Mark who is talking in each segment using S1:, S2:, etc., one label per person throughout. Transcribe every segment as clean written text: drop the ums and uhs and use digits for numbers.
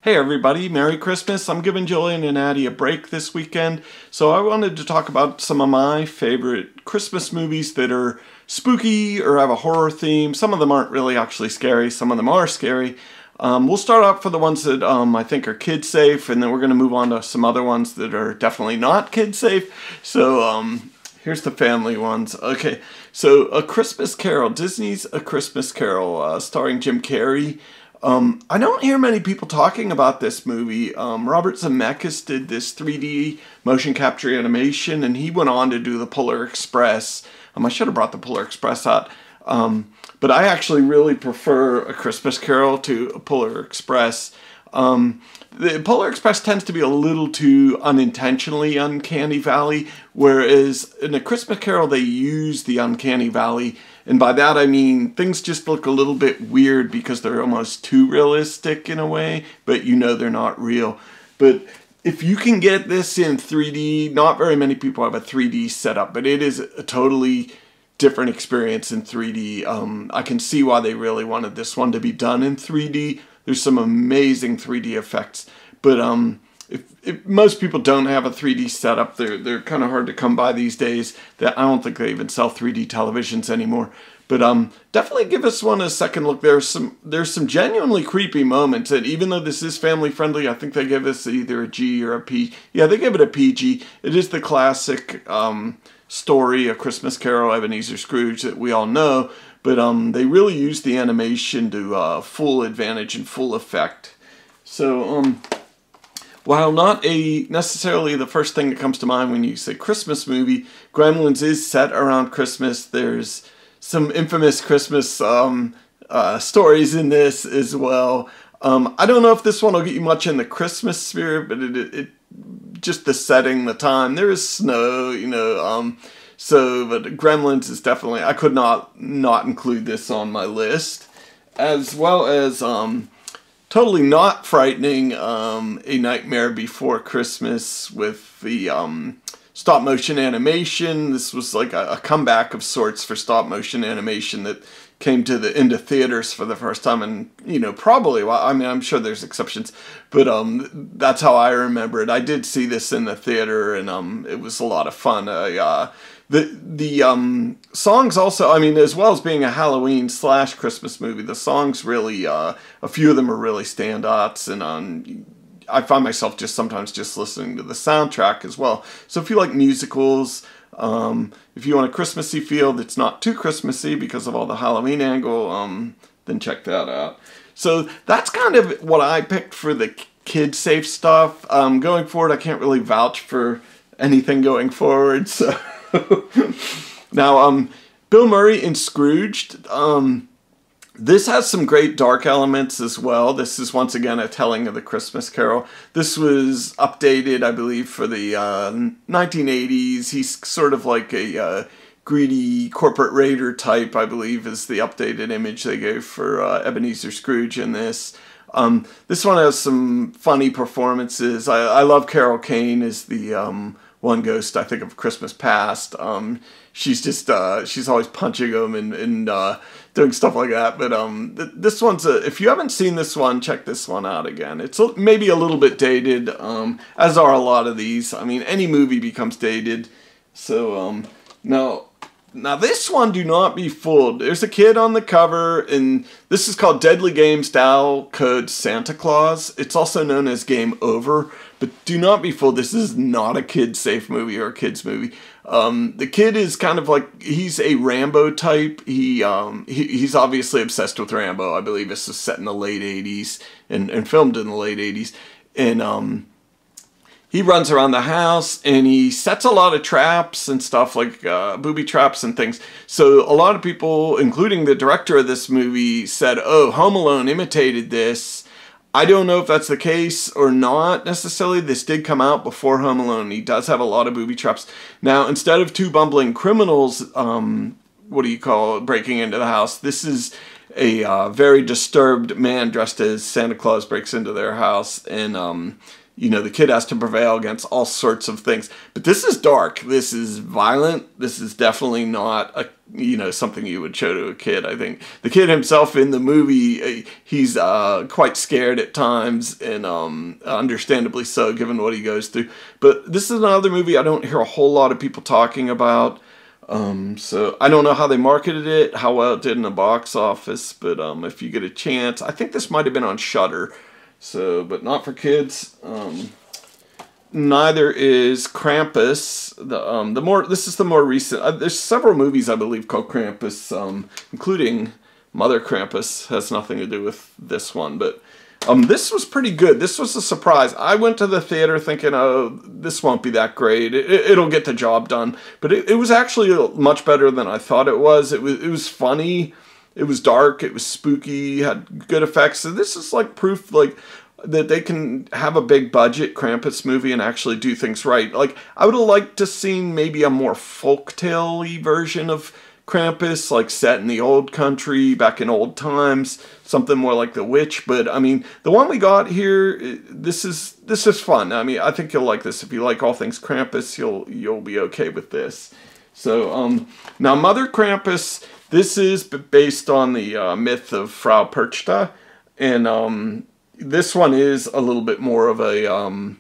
S1: Hey everybody, Merry Christmas. I'm giving Jillian and Addie a break this weekend, so I wanted to talk about some of my favorite Christmas movies that are spooky or have a horror theme. Some of them aren't really actually scary, some of them are scary. We'll start off for the ones that I think are kid safe, and then we're going to move on to some other ones that are definitely not kid safe. So here's the family ones. Okay, so A Christmas Carol, Disney's A Christmas Carol, starring Jim Carrey. I don't hear many people talking about this movie. Robert Zemeckis did this 3D motion capture animation, and he went on to do the Polar Express. I should have brought the Polar Express out. But I actually really prefer A Christmas Carol to a Polar Express. The Polar Express tends to be a little too unintentionally Uncanny Valley, whereas in A Christmas Carol they use the Uncanny Valley. And by that I mean things just look a little bit weird because they're almost too realistic in a way, but you know they're not real. But if you can get this in 3D, not very many people have a 3D setup, but it is a totally different experience in 3D. I can see why they really wanted this one to be done in 3D. There's some amazing 3D effects, but if most people don't have a 3D setup, they're kind of hard to come by these days. That I don't think they even sell 3D televisions anymore. But definitely give this one a second look. There's some genuinely creepy moments, and even though this is family friendly, I think they give us either a G or a P. Yeah, they give it a PG. It is the classic story, A Christmas Carol, Ebenezer Scrooge that we all know, but they really use the animation to full advantage and full effect. So while not necessarily the first thing that comes to mind when you say Christmas movie, Gremlins is set around Christmas. There's some infamous Christmas stories in this as well. I don't know if this one will get you much in the Christmas spirit, but it just the setting, the time. There is snow, you know. But Gremlins is definitely, I could not include this on my list, as well as totally not frightening, A Nightmare Before Christmas with the stop motion animation. This was like a comeback of sorts for stop motion animation that came into theaters for the first time, and you know, probably, well, I mean, I'm sure there's exceptions, but that's how I remember it. I did see this in the theater, and it was a lot of fun. The songs also, I mean, as well as being a Halloween / Christmas movie, the songs really, a few of them are really standouts, and I find myself sometimes just listening to the soundtrack as well. So if you like musicals, if you want a Christmassy feel that's not too Christmassy because of all the Halloween angle, then check that out. So that's kind of what I picked for the kid-safe stuff. Going forward, I can't really vouch for anything going forward, so... Now, Bill Murray in Scrooged, this has some great dark elements as well. This is once again a telling of the Christmas Carol. This was updated, I believe, for the 1980s. He's sort of like a greedy corporate raider type, I believe, is the updated image they gave for Ebenezer Scrooge in this. This one has some funny performances. I love Carol Kane as the one ghost, I think, of Christmas Past. She's just, she's always punching him and doing stuff like that. But this one's, if you haven't seen this one, check this one out again. It's maybe a little bit dated, as are a lot of these. I mean, any movie becomes dated. So, now this one, do not be fooled. There's a kid on the cover, and this is called Deadly Games Dial Code Santa Claus. It's also known as Game Over, but do not be fooled. This is not a kid-safe movie or a kid's movie. The kid is kind of like, he's a Rambo type. He's obviously obsessed with Rambo. I believe this was set in the late 80s and filmed in the late 80s. And he runs around the house and he sets a lot of traps and stuff, like booby traps and things. So a lot of people, including the director of this movie, said, oh, Home Alone imitated this. I don't know if that's the case or not necessarily. This did come out before Home Alone. He does have a lot of booby traps. Now, instead of two bumbling criminals, breaking into the house, this is a very disturbed man dressed as Santa Claus breaks into their house, and the kid has to prevail against all sorts of things. But this is dark. This is violent. This is definitely not something you would show to a kid. I think the kid himself in the movie, he's quite scared at times, and understandably so, given what he goes through. But this is another movie I don't hear a whole lot of people talking about. So I don't know how they marketed it, how well it did in the box office, but if you get a chance, I think this might have been on Shudder. So, but not for kids. Neither is Krampus. This is the more recent. There's several movies I believe called Krampus, including Mother Krampus. Has nothing to do with this one, but this was pretty good. This was a surprise. I went to the theater thinking, oh, this won't be that great. It'll get the job done, but it was actually much better than I thought it was. It was funny. It was dark, it was spooky, had good effects. So this is like proof that they can have a big budget Krampus movie and actually do things right. Like, I would have liked to seen maybe a more folktale-y version of Krampus, like set in the old country, back in old times, something more like The Witch. But I mean, the one we got here, this is fun. I mean, I think you'll like this. If you like all things Krampus, you'll be okay with this. So now Mother Krampus. This is based on the myth of Frau Perchta, and this one is a little bit more of a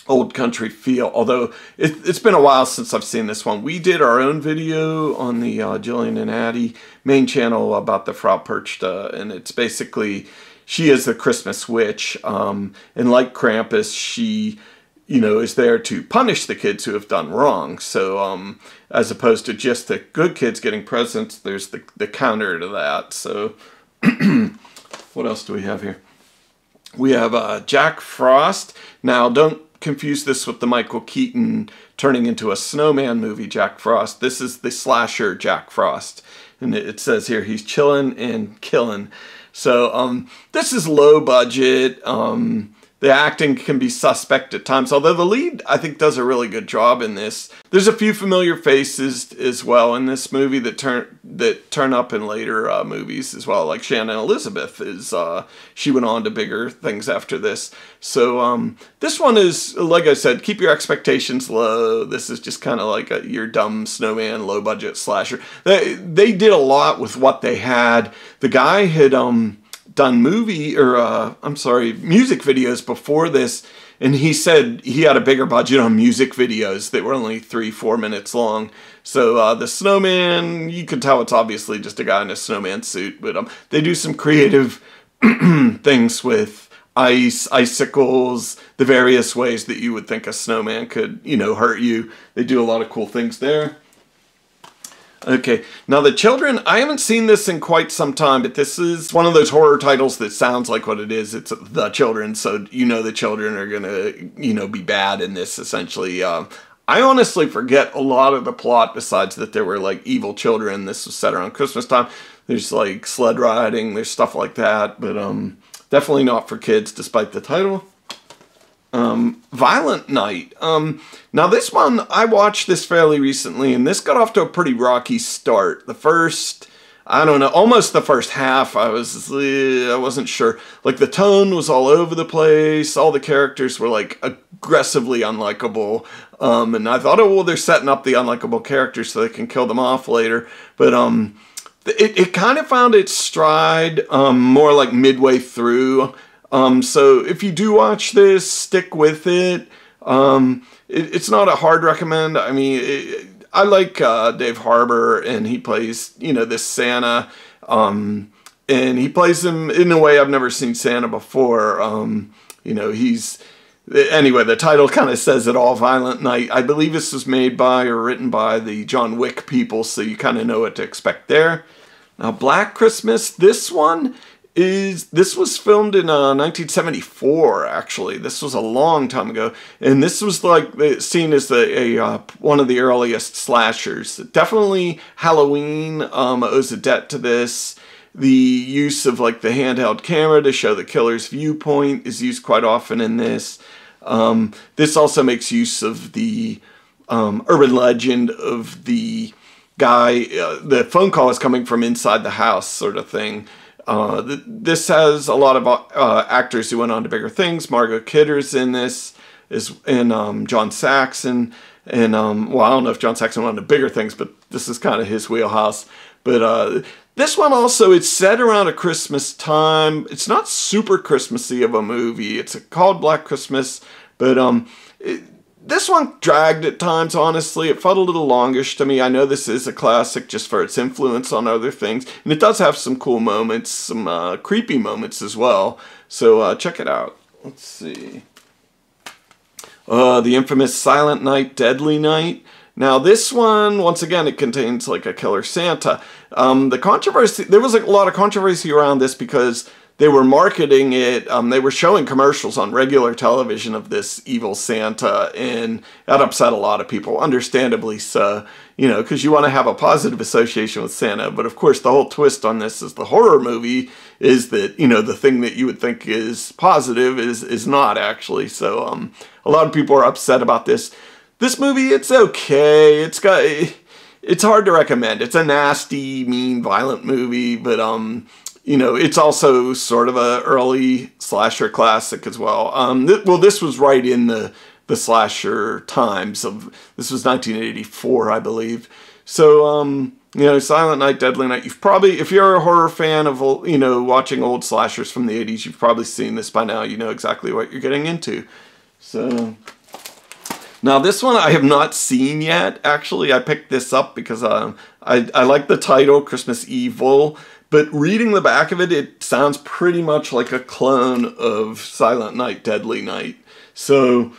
S1: old country feel, although it's been a while since I've seen this one. We did our own video on the Jillian and Addie main channel about the Frau Perchta, and it's basically, she is the Christmas witch, and like Krampus, she is there to punish the kids who have done wrong. So, as opposed to just the good kids getting presents, there's the counter to that. So, what else do we have here? We have Jack Frost. Now, don't confuse this with the Michael Keaton turning into a snowman movie, Jack Frost. This is the slasher Jack Frost. And it says here, he's chillin' and killin'. So, this is low budget. The acting can be suspect at times, although the lead, I think, does a really good job in this. There's a few familiar faces as well in this movie that turn up in later movies as well, like Shannon Elizabeth. She went on to bigger things after this. So this one is, like I said, keep your expectations low. This is just kind of like your dumb snowman, low-budget slasher. They did a lot with what they had. The guy had done music videos before this, and he said he had a bigger budget on music videos that were only 3-4 minutes long. So the snowman, you can tell it's obviously just a guy in a snowman suit, but they do some creative things with ice, icicles, the various ways that you would think a snowman could, hurt you. They do a lot of cool things there. Okay, now The Children, I haven't seen this in quite some time, but this is one of those horror titles that sounds like what it is. It's The Children, so the children are going to, be bad in this, essentially. I honestly forget a lot of the plot, besides that there were, like, evil children. This was set around Christmas time. There's, like, sled riding, there's stuff like that, but definitely not for kids, despite the title. Violent Night. Now this one, I watched this fairly recently, and this got off to a pretty rocky start. The first, almost the first half, I wasn't sure. Like, the tone was all over the place. All the characters were, like, aggressively unlikable. And I thought, oh, well, they're setting up the unlikable characters so they can kill them off later. But, it kind of found its stride, more like midway through. So if you do watch this, stick with it. It's not a hard recommend. I mean, I like Dave Harbour, and he plays, this Santa. And he plays him in a way I've never seen Santa before. Anyway, the title kind of says it all, Violent Night. I believe this was made by or written by the John Wick people, so you kind of know what to expect there. Now, Black Christmas, this was filmed in 1974, actually. This was a long time ago. And this was like seen as one of the earliest slashers. Definitely Halloween owes a debt to this. The use of like the handheld camera to show the killer's viewpoint is used quite often in this. This also makes use of the urban legend of the guy, the phone call is coming from inside the house sort of thing. This has a lot of actors who went on to bigger things. Margot Kidder's in this, and John Saxon. And, well, I don't know if John Saxon went on to bigger things, but this is kind of his wheelhouse. But this one also, it's set around a Christmas time. It's not super Christmassy of a movie. It's called Black Christmas, but this one dragged at times, honestly. It felt a little longish to me. I know this is a classic just for its influence on other things. And it does have some cool moments, some creepy moments as well. So check it out. Let's see. The infamous Silent Night, Deadly Night. Now this one, once again, it contains like a killer Santa. The controversy, there was a lot of controversy around this because they were marketing it, they were showing commercials on regular television of this evil Santa, and that upset a lot of people, understandably so, you know, because you want to have a positive association with Santa. But of course, the whole twist on this is the horror movie is that, you know, the thing that you would think is positive is not actually. So a lot of people are upset about this. This movie, it's okay. It's hard to recommend. It's a nasty, mean, violent movie, but you know, it's also sort of a early slasher classic as well. Well, this was right in the slasher times of, this was 1984, I believe. So, you know, Silent Night, Deadly Night, you've probably, if you're a horror fan of, you know, watching old slashers from the 80s, you've probably seen this by now. You know exactly what you're getting into. So, now this one I have not seen yet. Actually, I picked this up because I like the title, Christmas Evil. But reading the back of it, it sounds pretty much like a clone of Silent Night, Deadly Night. So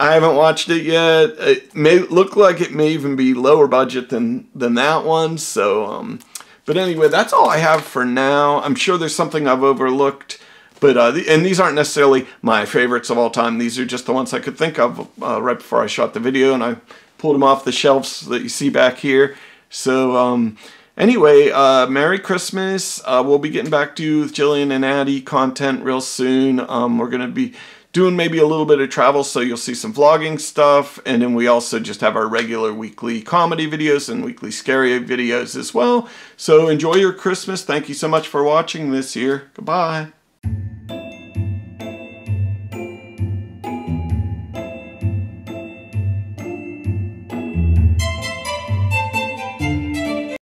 S1: I haven't watched it yet. It may look like it may even be lower budget than that one. So, but anyway, that's all I have for now. I'm sure there's something I've overlooked. But and these aren't necessarily my favorites of all time. These are just the ones I could think of right before I shot the video, and I pulled them off the shelves that you see back here. So, anyway, Merry Christmas. We'll be getting back to you with Jillian and Addie content real soon. We're going to be doing maybe a little bit of travel, so you'll see some vlogging stuff. And then we also just have our regular weekly comedy videos and weekly scary videos as well. So enjoy your Christmas. Thank you so much for watching this year. Goodbye.